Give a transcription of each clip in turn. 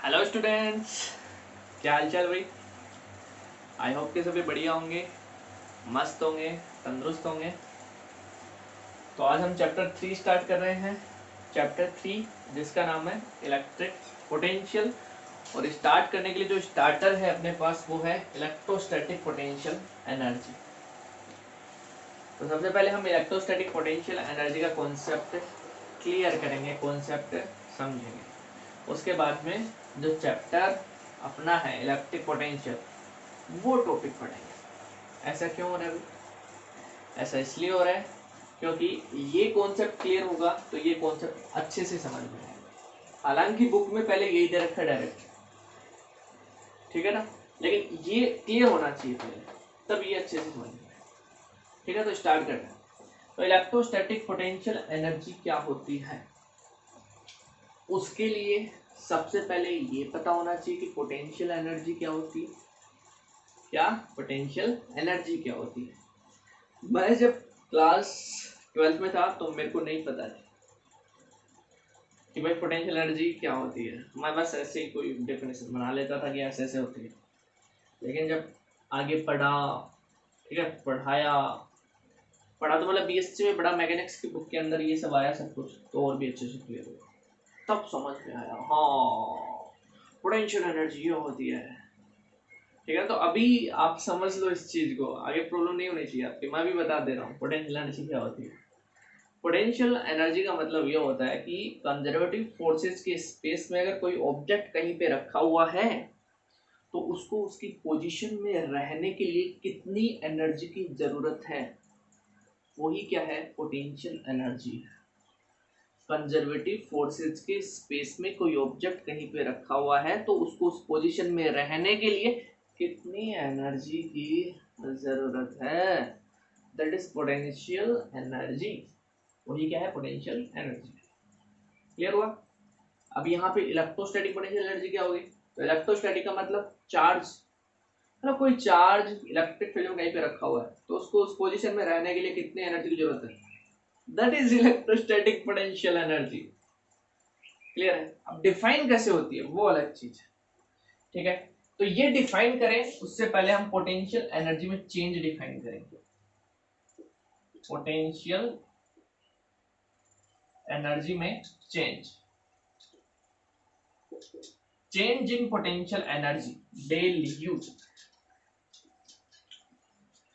Hello students, क्या हाल चाल भाई। आई होप के सभी बढ़िया होंगे, मस्त होंगे, तंदुरुस्त होंगे। तो आज हम चैप्टर 3 स्टार्ट कर रहे हैं। चैप्टर 3 जिसका नाम है इलेक्ट्रिक पोटेंशियल। और स्टार्ट करने के लिए जो स्टार्टर है अपने पास वो है इलेक्ट्रोस्टैटिक पोटेंशियल एनर्जी। तो सबसे पहले हम इलेक्ट्रोस्टैटिक पोटेंशियल एनर्जी का कॉन्सेप्ट क्लियर करेंगे, कॉन्सेप्ट समझेंगे। उसके बाद में जो चैप्टर अपना है इलेक्ट्रिक पोटेंशियल वो टॉपिक पढ़ेंगे। ऐसा क्यों हो रहा है अभी? ऐसा इसलिए हो रहा है क्योंकि ये कॉन्सेप्ट क्लियर होगा तो ये कॉन्सेप्ट अच्छे से समझ में आएगा। हालांकि बुक में पहले यही दे रखा है डायरेक्ट, ठीक है ना, लेकिन ये क्लियर होना चाहिए पहले, तब ये अच्छे से समझ में आएगा। ठीक है, तो स्टार्ट करते हैं। तो इलेक्ट्रोस्टैटिक पोटेंशियल एनर्जी क्या होती है, उसके लिए सबसे पहले ये पता होना चाहिए कि पोटेंशियल एनर्जी क्या होती है। क्या पोटेंशियल एनर्जी क्या होती है? मैं जब क्लास 12th में था तो मेरे को नहीं पता था कि भाई पोटेंशियल एनर्जी क्या होती है। मैं बस ऐसे ही कोई डेफिनेशन बना लेता था कि ऐसे ऐसे होती है। लेकिन जब आगे पढ़ा, ठीक है, पढ़ा तो मतलब बीएससी में पढ़ा, मैकेनिक्स की बुक के अंदर ये सब आया सब कुछ, तो और भी अच्छे से क्लियर हुआ। तब समझ में आया, हाँ पोटेंशियल एनर्जी ये होती है। ठीक है, तो अभी आप समझ लो इस चीज को, आगे प्रॉब्लम नहीं होनी चाहिए आपकी। मैं भी बता दे रहा हूँ पोटेंशियल एनर्जी क्या होती है। पोटेंशियल एनर्जी का मतलब ये होता है कि कंजर्वेटिव फोर्सेस के स्पेस में अगर कोई ऑब्जेक्ट कहीं पे रखा हुआ है तो उसको उसकी पोजीशन में रहने के लिए कितनी एनर्जी की जरूरत है, वही क्या है, पोटेंशियल एनर्जी। कंजर्वेटिव फोर्सेस के स्पेस में कोई ऑब्जेक्ट कहीं पे रखा हुआ है तो उसको उस पोजीशन में रहने के लिए कितनी एनर्जी की जरूरत है, दैट इज पोटेंशियल एनर्जी। वही क्या है, पोटेंशियल एनर्जी। क्लियर हुआ? अब यहाँ पे इलेक्ट्रोस्टैटिक पोटेंशियल एनर्जी क्या होगी? तो इलेक्ट्रोस्टैटिक का मतलब चार्ज, मतलब कोई चार्ज इलेक्ट्रिक फील्ड में कहीं पे रखा हुआ है तो उसको उस पोजीशन में रहने के लिए कितनी एनर्जी की जरूरत है, that is electrostatic potential energy. Clear है? अब डिफाइन कैसे होती है वो अलग चीज है। ठीक है, तो ये डिफाइन करें उससे पहले हम पोटेंशियल एनर्जी में चेंज डिफाइन करेंगे। पोटेंशियल एनर्जी में change in potential energy del U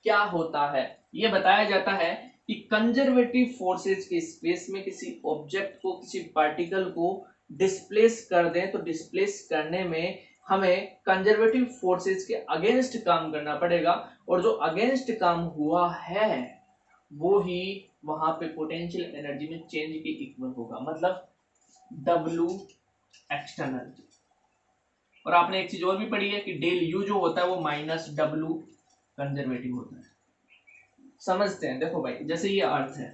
क्या होता है? ये बताया जाता है कि कंजर्वेटिव फोर्सेस के स्पेस में किसी ऑब्जेक्ट को, किसी पार्टिकल को डिस्प्लेस कर दें तो डिस्प्लेस करने में हमें कंजर्वेटिव फोर्सेस के अगेंस्ट काम करना पड़ेगा, और जो अगेंस्ट काम हुआ है वो ही वहां पे पोटेंशियल एनर्जी में चेंज के इक्वल होगा, मतलब W एक्सटर्नल। और आपने एक चीज और भी पढ़ी है कि डेल यू जो होता है वो -W कंजर्वेटिव होता है। समझते हैं, देखो भाई, जैसे ये अर्थ है,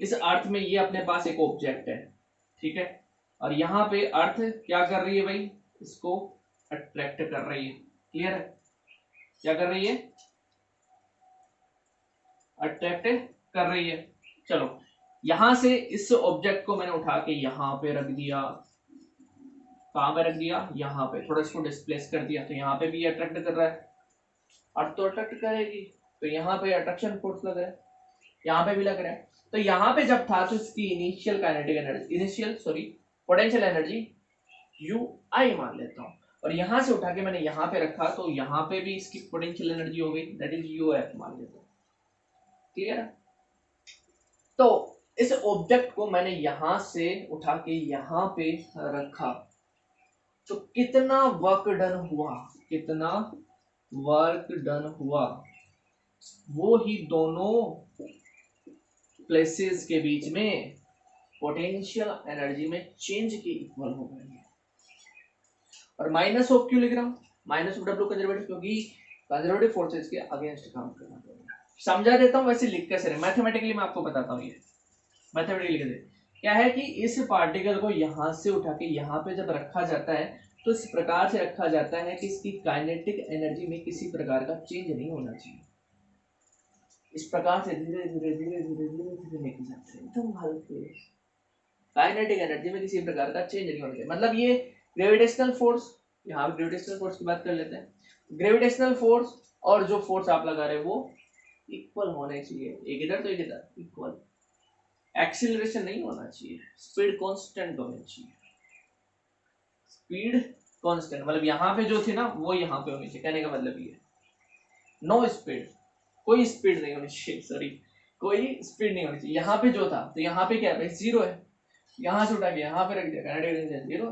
इस अर्थ में ये अपने पास एक ऑब्जेक्ट है, ठीक है, और यहाँ पे अर्थ क्या कर रही है भाई, इसको अट्रैक्ट कर रही है। क्लियर है? क्या कर रही है? अट्रैक्ट कर रही है। चलो, यहां से इस ऑब्जेक्ट को मैंने उठा के यहाँ पे रख दिया। कहां पे रख दिया? यहाँ पे। थोड़ा इसको डिस्प्लेस कर दिया तो यहाँ पे भी अट्रैक्ट कर रहा है। अर्थ तो अट्रैक्ट करेगी, तो यहाँ पे अट्रैक्शन फोर्स लग रहा है, यहाँ पे भी लग रहा है। तो यहाँ पे जब था तो इसकी initial kinetic energy, potential energy U I मान लेता हूँ, और यहाँ से उठा के मैंने यहाँ पे रखा तो यहाँ पे भी इसकी पोटेंशियल एनर्जी हो गई, दैट इज यू एफ मान लेता हूँ। क्लियर है? तो इस ऑब्जेक्ट को मैंने यहां से उठा के यहाँ पे रखा तो कितना वर्क डन हुआ, कितना वर्क डन हुआ, वो ही दोनों प्लेसेस के बीच में पोटेंशियल एनर्जी में चेंज के इक्वल हो गई है। और माइनस ऑफ क्यों लिख रहा हूं? माइनस ऑफ डब्ल्यू कंजर्वेटिव, क्योंकि कंजर्वेटिव फोर्सेस के अगेंस्ट काम करना पड़ेगा। समझा देता हूं वैसे लिख कैसे, मैथमेटिकली मैं आपको बताता हूं। ये मैथमेटिकली कैसे क्या है कि इस पार्टिकल को यहां से उठा के यहाँ पे जब रखा जाता है तो इस प्रकार से रखा जाता है कि इसकी काइनेटिक एनर्जी में किसी प्रकार का चेंज नहीं होना चाहिए। इस प्रकार से धीरे धीरे धीरे धीरे धीरे धीरे लेके जाते हैं एकदम हल्के। काइनेटिक एनर्जी में किसी प्रकार का चेंज नहीं होना चाहिए, मतलब ये ग्रेविटेशनल फोर्स, यहाँ ग्रेविटेशनल फोर्स की बात कर लेते हैं। ग्रेविटेशनल फोर्स और जो फोर्स आप लगा रहे हैं वो इक्वल होने चाहिए, एक इधर तो एक इधर, इक्वल। एक्सीलरेशन नहीं होना चाहिए, स्पीड कांस्टेंट होनी चाहिए। स्पीड कांस्टेंट मतलब यहाँ पे जो थी ना वो यहाँ पे होनी चाहिए, कहने का मतलब ये नो स्पीड, कोई स्पीड नहीं होनी चाहिए, सॉरी कोई स्पीड नहीं होनी चाहिए। यहाँ पे जो था तो यहाँ पे क्या है, जीरो है, यहाँ से उठा के यहाँ पे रख दिया, काइनेटिक जीरो,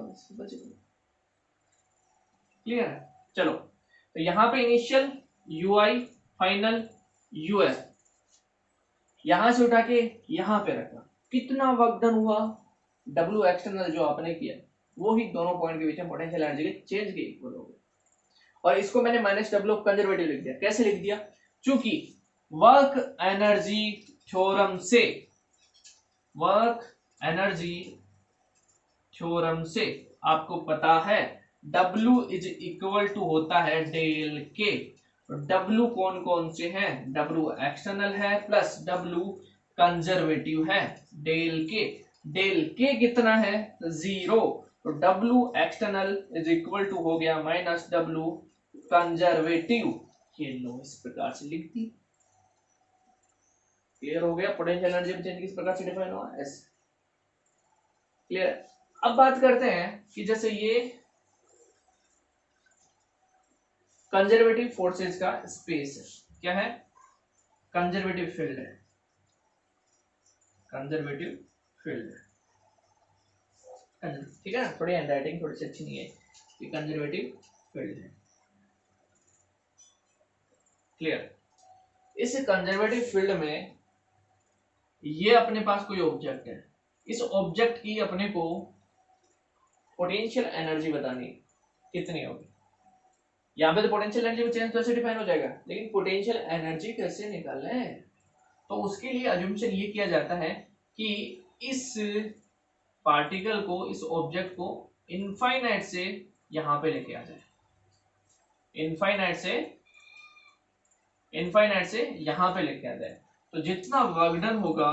क्लियर है। चलो तो यहाँ पे इनिशियल ui, फाइनल uf, यहां से उठा के यहाँ पे रखा, कितना वर्क डन हुआ, W एक्सटर्नल जो आपने किया वो ही दोनों पॉइंट के बीच में पोटेंशियल एनर्जी के चेंज के इक्वल हो गया। और इसको मैंने माइनस W कंजर्वेटिव लिख दिया। कैसे लिख दिया, क्योंकि वर्क एनर्जी थ्योरम से, वर्क एनर्जी थ्योरम से आपको पता है W इज इक्वल टू होता है डेल के। W कौन कौन से हैं, W एक्सटर्नल है प्लस W कंजर्वेटिव है, डेल के। डेल के कितना है, जीरो, तो W external is equal to हो गया माइनस W कंजर्वेटिव। ये लो इस प्रकार से लिख दी, क्लियर हो गया। पोटेंशियल एनर्जी चेंज किस प्रकार से डिफाइन हुआ, ऐसे, क्लियर। अब बात करते हैं कि जैसे ये कंजर्वेटिव फोर्सेस का स्पेस है, क्या है, कंजर्वेटिव फील्ड है, कंजर्वेटिव फील्ड है, ठीक है ना। थोड़ी हैंडराइटिंग थोड़ी सी अच्छी नहीं है, ये कंजर्वेटिव फील्ड है, क्लियर। इस कंजर्वेटिव फील्ड में ये अपने पास कोई ऑब्जेक्ट है, इस ऑब्जेक्ट की अपने को पोटेंशियल एनर्जी बतानी कितनी होगी। यहाँ पे तो पोटेंशियल एनर्जी में चेंज कैसे डिफाइन हो जाएगा, लेकिन पोटेंशियल एनर्जी कैसे निकालना है, तो उसके लिए अजम्पशन ये किया जाता है कि इस पार्टिकल को, इस ऑब्जेक्ट को इनफाइनाइट से यहाँ पे लेके आ जाए, इनफाइनाइट से यहाँ पे लेके आ जाए, तो जितना वर्क डन होगा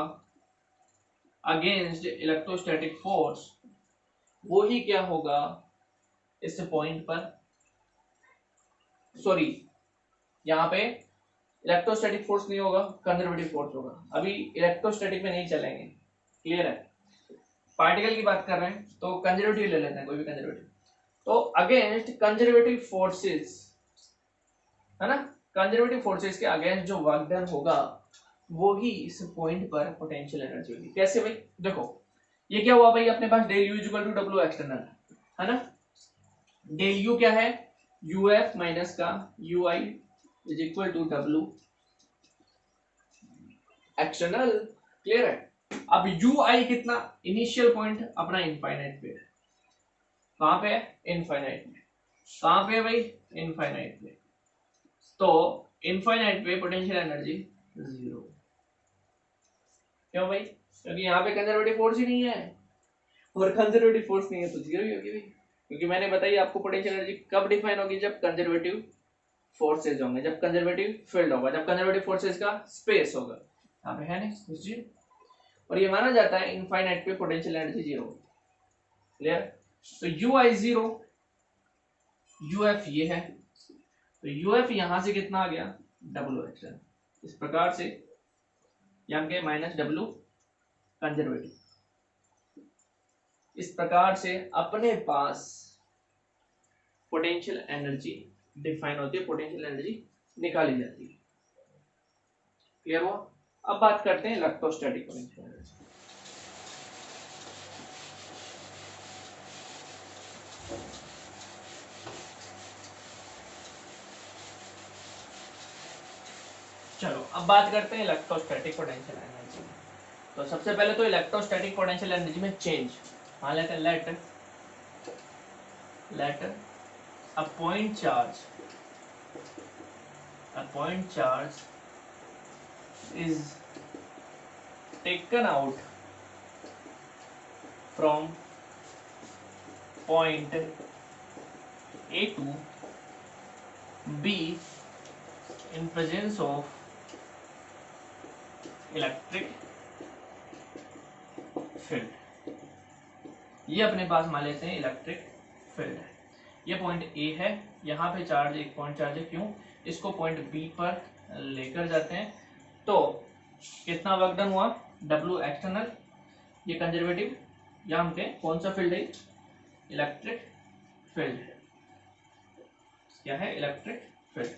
अगेंस्ट इलेक्ट्रोस्टैटिक फोर्स वो ही क्या होगा इस पॉइंट पर, सॉरी यहाँ पे इलेक्ट्रोस्टैटिक फोर्स नहीं होगा, कंजर्वेटिव फोर्स होगा। अभी इलेक्ट्रोस्टैटिक में नहीं चलेंगे, क्लियर है। पार्टिकल की बात कर रहे हैं तो कंजर्वेटिव ले लेते हैं, कोई भी कंजर्वेटिव। तो अगेंस्ट कंजर्वेटिव फोर्सेस है ना, कंजर्वेटिव फोर्सेस के अगेंस्ट जो वर्क डन होगा वो ही इस पॉइंट पर पोटेंशियल एनर्जी होगी। कैसे भाई, देखो ये क्या हुआ भाई, अपने पास del U is equal to W external है ना, डेल यू क्या है, यूएफ माइनस का UI is equal to W external, clear है। अब यूआई कितना, इनिशियल पॉइंट अपना इनफाइनाइट पे है, कहां पे है, इनफाइनाइट में, कहां पे है भाई, इनफाइनाइट पे, तो इनफाइनाइट पे पोटेंशियल एनर्जी जीरो, क्यों भाई, क्योंकि यहाँ पे कंजर्वेटिव फोर्स ही नहीं है, और कंजर्वेटिव फोर्स नहीं है तो जीरो ही होगी भाई, क्योंकि मैंने बताई आपको पोटेंशियल एनर्जी कब डिफाइन होगी, जब कंजर्वेटिव फोर्सेज होंगे, जब कंजर्वेटिव फील्ड होगा, जब कंजर्वेटिव फोर्सेज का स्पेस होगा, यहाँ पे है नहीं जीरो, और ये माना जाता है इनफाइनाइट पे पोटेंशियल एनर्जी जीरो, क्लियर। तो यू आई जीरो, यूएफ ये है, तो यूएफ यहां से कितना आ गया, डब्ल्यू एक्सटर्नल, इस प्रकार से यहाँ के माइनस डब्ल्यू कंजर्वेटिव, इस प्रकार से अपने पास पोटेंशियल एनर्जी डिफाइन होती है, पोटेंशियल एनर्जी निकाली जाती है, क्लियर हुआ। अब बात करते हैं इलेक्ट्रोस्टैटिक पोटेंशियल एनर्जी। चलो अब बात करते हैं इलेक्ट्रोस्टैटिक पोटेंशियल एनर्जी। तो सबसे पहले तो इलेक्ट्रोस्टैटिक पोटेंशियल एनर्जी में चेंज मान लेते हैं, late a point charge is taken out from point A to B in presence of electric field, ये अपने पास मान लेते हैं इलेक्ट्रिक फील्ड है। ये पॉइंट ए है, यहाँ पे चार्ज, एक पॉइंट चार्ज है, क्यों, इसको पॉइंट बी पर लेकर जाते हैं तो कितना वर्क डन हुआ, W एक्सटर्नल, ये कंजर्वेटिव, यहाँ पे कौन सा फील्ड है, इलेक्ट्रिक फील्ड है, क्या है, इलेक्ट्रिक फील्ड।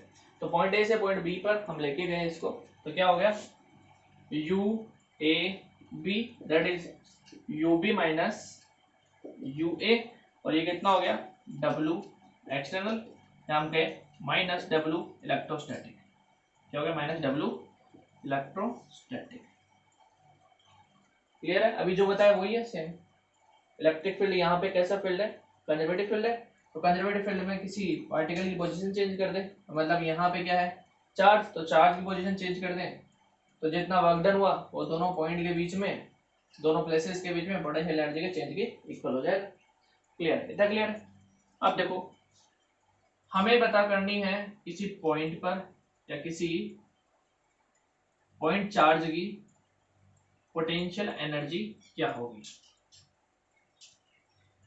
तो पॉइंट ए से पॉइंट बी पर हम लेके गए इसको, तो क्या हो गया, U A B, that is U B minus U A, और ये कितना हो गया, W एक्सटर्नल, हम कहे माइनस W इलेक्ट्रोस्टैटिक, क्या हो गया, माइनस W इलेक्ट्रोस्टैटिक। क्लियर है, अभी जो बताया वही है सेम। इलेक्ट्रिक फील्ड यहाँ पे कैसा फील्ड है, कंजर्वेटिव फील्ड है, तो कंजर्वेटिव फील्ड में किसी पार्टिकल की पोजीशन चेंज कर दे, मतलब यहाँ पे क्या है, चार्ज, तो चार्ज की पोजीशन चेंज कर दें तो जितना वर्क डन हुआ वो दोनों पॉइंट के बीच में, दोनों प्लेसेस के बीच में पोटेंशियल एनर्जी के चेंज के इक्वल हो जाएगा। क्लियर, इतना क्लियर है। अब देखो हमें पता करनी है किसी पॉइंट पर या किसी पॉइंट चार्ज की पोटेंशियल एनर्जी क्या होगी,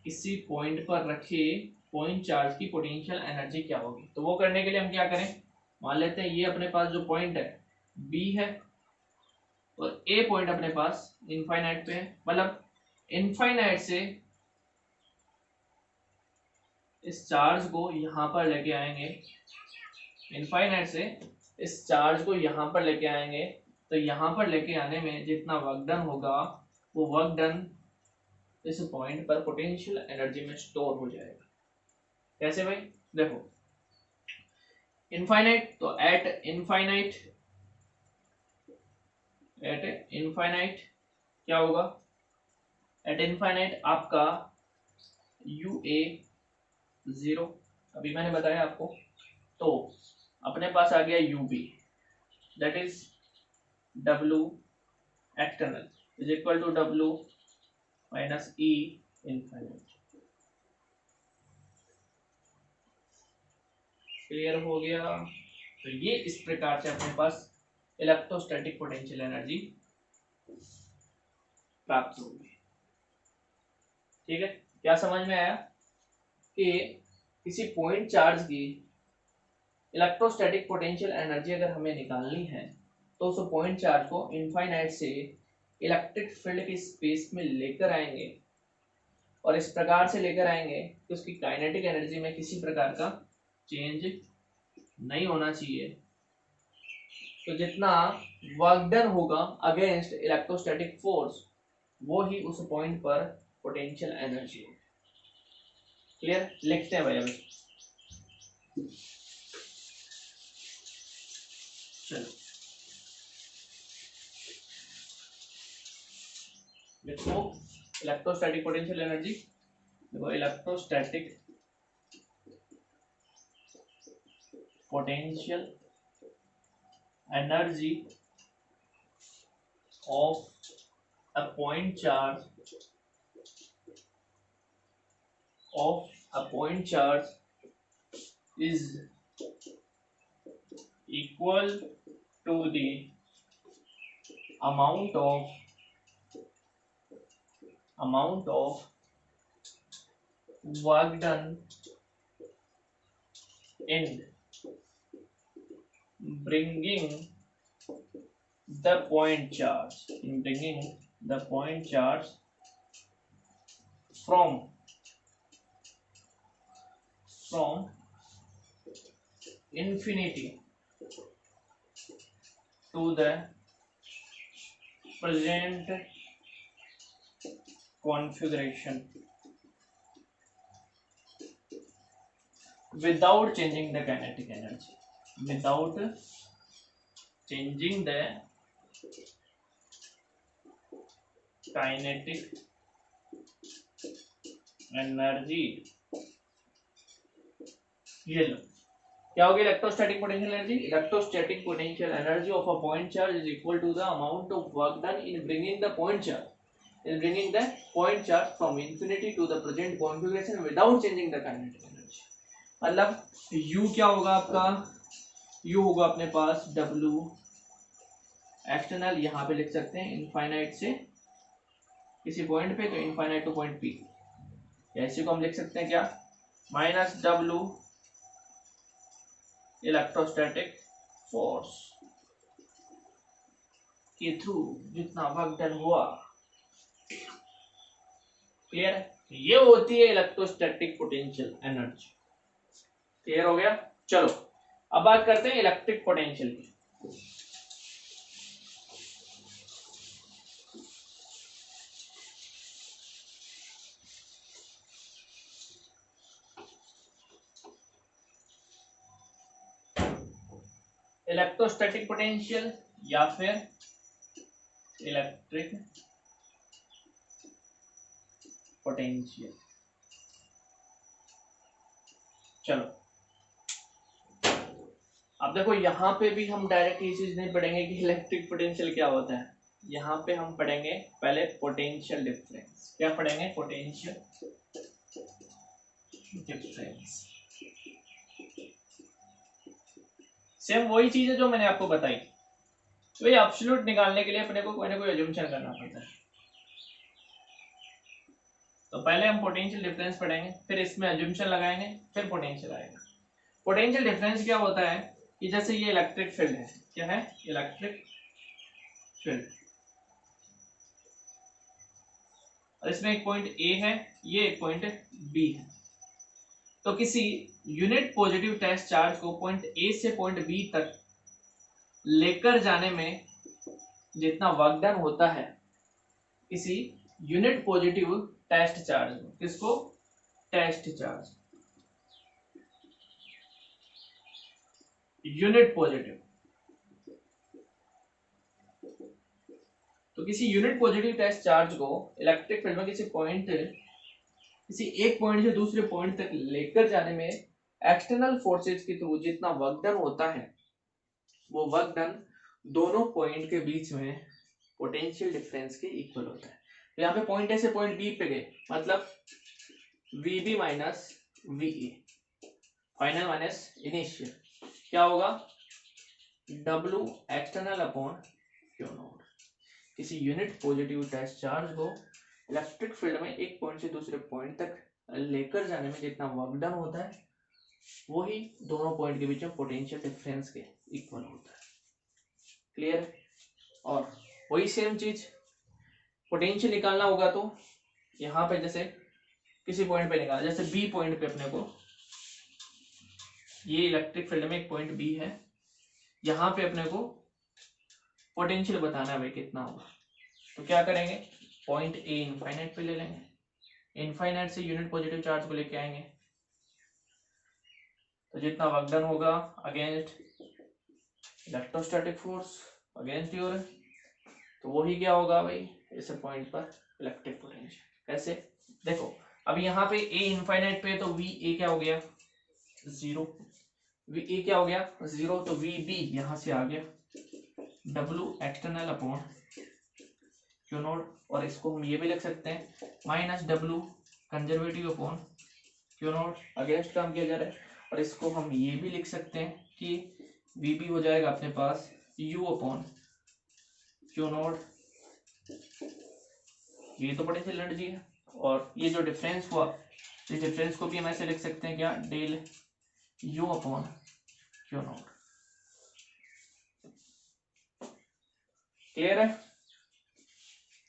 किसी पॉइंट पर रखे पॉइंट चार्ज की पोटेंशियल एनर्जी क्या होगी। तो वो करने के लिए हम क्या करें, मान लेते हैं ये अपने पास जो पॉइंट है बी है और ए पॉइंट अपने पास इनफाइनाइट पे है, मतलब इनफाइनाइट से इस चार्ज को यहां पर लेके आएंगे, इनफाइनाइट से इस चार्ज को यहां पर लेके आएंगे, तो यहां पर लेके आने में जितना वर्क डन होगा वो वर्क डन इस पॉइंट पर पोटेंशियल एनर्जी में स्टोर हो जाएगा। कैसे भाई, देखो इनफाइनाइट, तो एट इनफाइनाइट क्या होगा, एट इनफाइनाइट आपका यू ए 0, अभी मैंने बताया आपको, तो अपने पास आ गया U B, that is W external is equal to W minus E infinite. Clear हो गया, तो ये इस प्रकार से अपने पास इलेक्ट्रोस्टैटिक पोटेंशियल एनर्जी प्राप्त होगी। ठीक है, क्या समझ में आया कि किसी पॉइंट चार्ज की इलेक्ट्रोस्टैटिक पोटेंशियल एनर्जी अगर हमें निकालनी है तो उस पॉइंट चार्ज को इनफाइनाइट से इलेक्ट्रिक फील्ड की स्पेस में लेकर आएंगे, और इस प्रकार से लेकर आएंगे कि उसकी काइनेटिक एनर्जी में किसी प्रकार का चेंज नहीं होना चाहिए। तो जितना वर्क डन होगा अगेंस्ट इलेक्ट्रोस्टैटिक फोर्स वो ही उस पॉइंट पर पोटेंशियल एनर्जी होगी। क्लियर, लिखते हैं भाई अभी, चलो लिखो इलेक्ट्रोस्टैटिक पोटेंशियल एनर्जी, देखो electrostatic potential energy of a point charge is equal to the amount of work done in bringing the point charge from infinity to the present configuration without changing the kinetic energy, without changing the kinetic energy. ये लो क्या होगी electrostatic potential energy, electrostatic potential energy of a point charge is equal to the amount of work done in bringing the point charge from infinity to the present configuration without changing the kinetic energy. मतलब U क्या होगा आपका, U होगा अपने पास W external, यहाँ पे लिख सकते हैं इनफाइनाइट से किसी पॉइंट पे, तो इनफाइनाइट टू पॉइंट P, ऐसे को हम लिख सकते हैं क्या, माइनस डब्लू इलेक्ट्रोस्टैटिक फोर्स के थ्रू जितना वर्क डन हुआ। क्लियर है? ये होती है इलेक्ट्रोस्टैटिक पोटेंशियल एनर्जी। क्लियर हो गया? चलो अब बात करते हैं इलेक्ट्रिक पोटेंशियल की। इलेक्ट्रोस्टैटिक पोटेंशियल या फिर इलेक्ट्रिक पोटेंशियल। चलो अब देखो यहां पे भी हम डायरेक्ट ये चीज नहीं पढ़ेंगे कि इलेक्ट्रिक पोटेंशियल क्या होता है। यहां पे हम पढ़ेंगे पहले पोटेंशियल डिफरेंस। क्या पढ़ेंगे? Potential difference. सेम वही चीज है जो मैंने आपको बताई। तो ये एब्सोल्यूट निकालने के लिए अपने को कोई ना कोई अजम्पशन करना पड़ता है। तो पहले हम पोटेंशियल डिफरेंस पढ़ेंगे, फिर इसमें अजम्पशन लगाएंगे, फिर पोटेंशियल आएगा। पोटेंशियल डिफरेंस क्या होता है कि जैसे ये इलेक्ट्रिक फील्ड है। क्या है? Electric field. और इसमें एक पॉइंट ए है, ये एक पॉइंट बी है। तो किसी यूनिट पॉजिटिव टेस्ट चार्ज को पॉइंट ए से पॉइंट बी तक लेकर जाने में जितना वर्क डन होता है किसी यूनिट पॉजिटिव टेस्ट चार्ज को, किसको? Test charge, unit positive. तो किसी यूनिट पॉजिटिव टेस्ट चार्ज को इलेक्ट्रिक फील्ड में किसी एक पॉइंट से दूसरे पॉइंट तक लेकर जाने में एक्सटर्नल फोर्सेज के थ्रू जितना वर्क डन होता है वो वर्क डन दोनों पॉइंट के बीच में पोटेंशियल डिफरेंस के इक्वल होता है। तो यहाँ पे पॉइंट ए से पॉइंट बी पे गए, मतलब VB minus VA, final minus initial, क्या होगा? W external upon Q not. किसी यूनिट पॉजिटिव टेस्ट चार्ज को इलेक्ट्रिक फील्ड में एक पॉइंट से दूसरे पॉइंट तक लेकर जाने में जितना वर्क डन होता है वही दोनों पॉइंट के बीच में पोटेंशियल डिफरेंस के इक्वल होता है। क्लियर? और वही सेम चीज पोटेंशियल निकालना होगा तो यहाँ पे जैसे किसी पॉइंट पे निकाला, जैसे बी पॉइंट पे अपने को, ये इलेक्ट्रिक फील्ड में एक पॉइंट बी है, यहाँ पे अपने को पोटेंशियल बताना है भाई कितना होगा। तो क्या करेंगे? पॉइंट ए इनफाइनाइट पे ले लेंगे, इनफाइनाइट से यूनिट पॉजिटिव चार्ज को लेके आएंगे, तो जितना वर्क डन होगा against electrostatic force against your, तो वही क्या होगा भाई इस पॉइंट पर इलेक्ट्रिक पोटेंशियल। कैसे? देखो अब यहाँ पे ए इनफाइनाइट पे, तो वी ए क्या हो गया? जीरो। वी ए क्या हो गया? जीरो। तो वी बी यहाँ से आ गया W external upon Q not, और इसको हम ये भी लिख सकते हैं minus W conservative upon Q not, against काम किया जा रहा है। और इसको हम ये भी लिख सकते हैं कि VB हो जाएगा अपने पास U अपॉन Q नॉट, ये तो पोटेंशियल एनर्जी है। और ये जो डिफरेंस हुआ, इस डिफरेंस को भी हम ऐसे लिख सकते हैं क्या? Del U upon Q not. Clear है?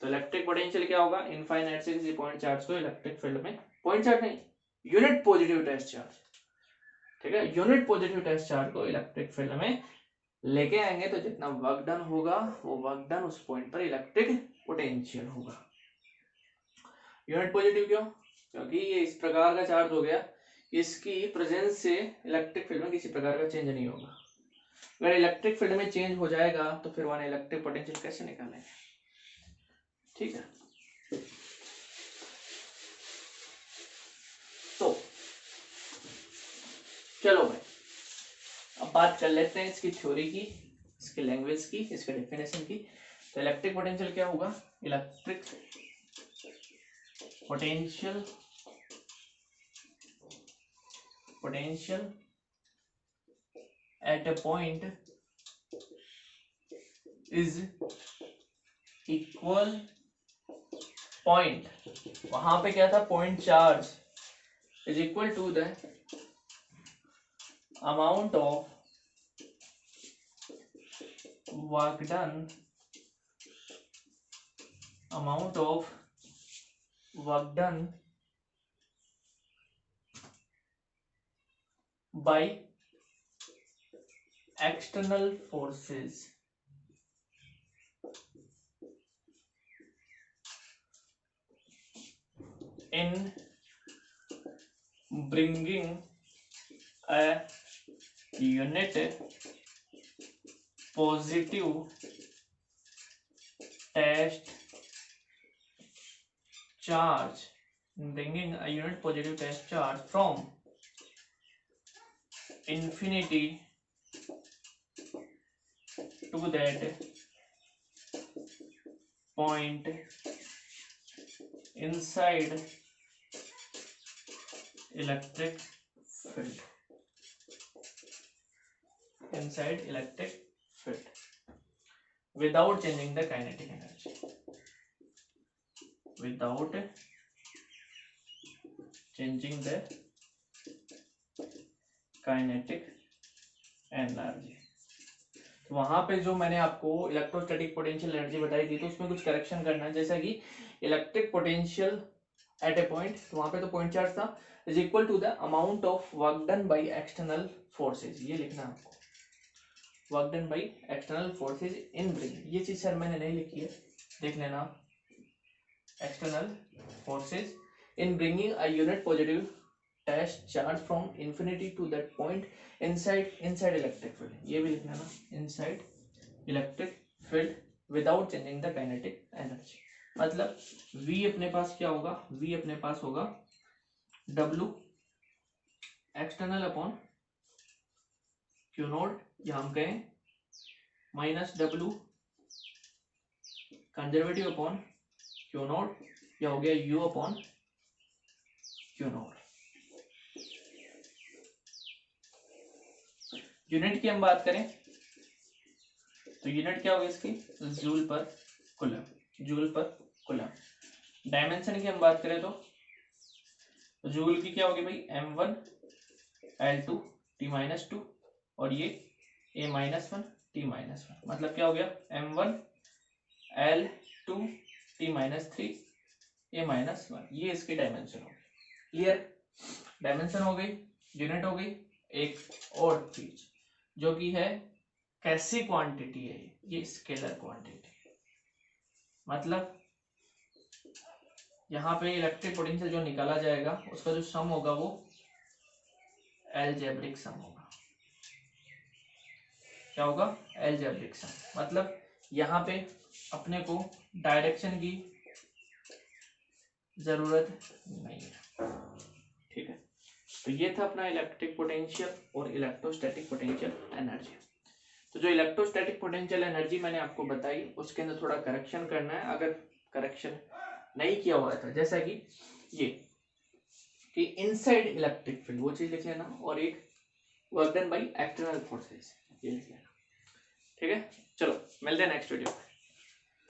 तो इलेक्ट्रिक पोटेंशियल क्या होगा? इनफाइनाइट से किसी पॉइंट चार्ज को इलेक्ट्रिक फील्ड में, पॉइंट चार्ज नहीं, यूनिट पॉजिटिव टेस्ट चार्ज, ठीक है, यूनिट पॉजिटिव टेस्ट चार्ज को इलेक्ट्रिक फील्ड में लेके आएंगे तो जितना वर्क डन होगा वो वर्क डन उस पॉइंट पर इलेक्ट्रिक पोटेंशियल होगा। यूनिट पॉजिटिव क्यों? क्योंकि ये इस प्रकार का चार्ज हो गया, इसकी प्रेजेंस से इलेक्ट्रिक फील्ड में किसी प्रकार का चेंज नहीं होगा। अगर इलेक्ट्रिक फील्ड में चेंज हो जाएगा तो फिर वहां इलेक्ट्रिक पोटेंशियल कैसे निकालेंगे? ठीक है, तो चलो भाई अब बात कर लेते हैं इसकी थ्योरी की, इसकी लैंग्वेज की, इसके डेफिनेशन की। तो इलेक्ट्रिक पोटेंशियल क्या होगा? Electric potential at a point is equal point, वहां पे क्या था? Point charge is equal to the amount of work done by external forces in bringing a unit positive test charge from infinity to that point inside electric field without changing the kinetic energy. तो वहां पे जो मैंने आपको electrostatic potential energy बताई थी, तो उसमें कुछ करेक्शन करना है, जैसा कि electric potential at a point, तो वहां पे तो पॉइंट चार्ज था, is equal to the amount of work done by external forces. ये लिखना है आपको, work done by external forces in bring. ये चीज सर मैंने नहीं लिखी है, देख लेना। External forces in bringing a unit positive test charge from infinity to that point inside electric field. ये भी लिखना ना, inside electric field without changing the kinetic energy. मतलब V अपने पास क्या होगा, V अपने पास होगा W external upon Q not, या हम कहें minus W conservative upon Q not, या हो गया U upon Q not. Unit की हम बात करें तो यूनिट क्या होगी इसकी, जूल पर कूलम। डायमेंशन की हम बात करें तो जूल की क्या होगी भाई, m1 L2 T-2, और ये A-1 T-1। मतलब क्या हो गया, m1 L2 T-3 A-1। ये इसकी डायमेंशन होगी। क्लियर, डायमेंशन हो गई, यूनिट हो गई। एक और चीज जो कि है कैसी क्वांटिटी है, ये स्केलर क्वांटिटी। मतलब यहाँ पे इलेक्ट्रिक पोटेंशियल जो निकाला जाएगा उसका जो सम होगा वो अलजेब्रिक सम होगा। क्या होगा, अलजेब्रिक सम। मतलब यहाँ पे अपने को डायरेक्शन की जरूरत नहीं है। ठीक है, तो ये था अपना इलेक्ट्रिक पोटेंशियल और इलेक्ट्रोस्टैटिक पोटेंशियल एनर्जी। तो जो इलेक्ट्रोस्टैटिक पोटेंशियल एनर्जी मैंने आपको बताई, उसके अंदर थोड़ा करेक्शन करना है, अगर करेक्शन नहीं किया हुआ था, जैसा कि ये कि इनसाइड इलेक्ट्रिक फील्ड, वो चीज लिख लेना, और एक work done by external forces, ये लिख लेना। ठीक है, चलो मिलते हैं नेक्स्ट वीडियो में।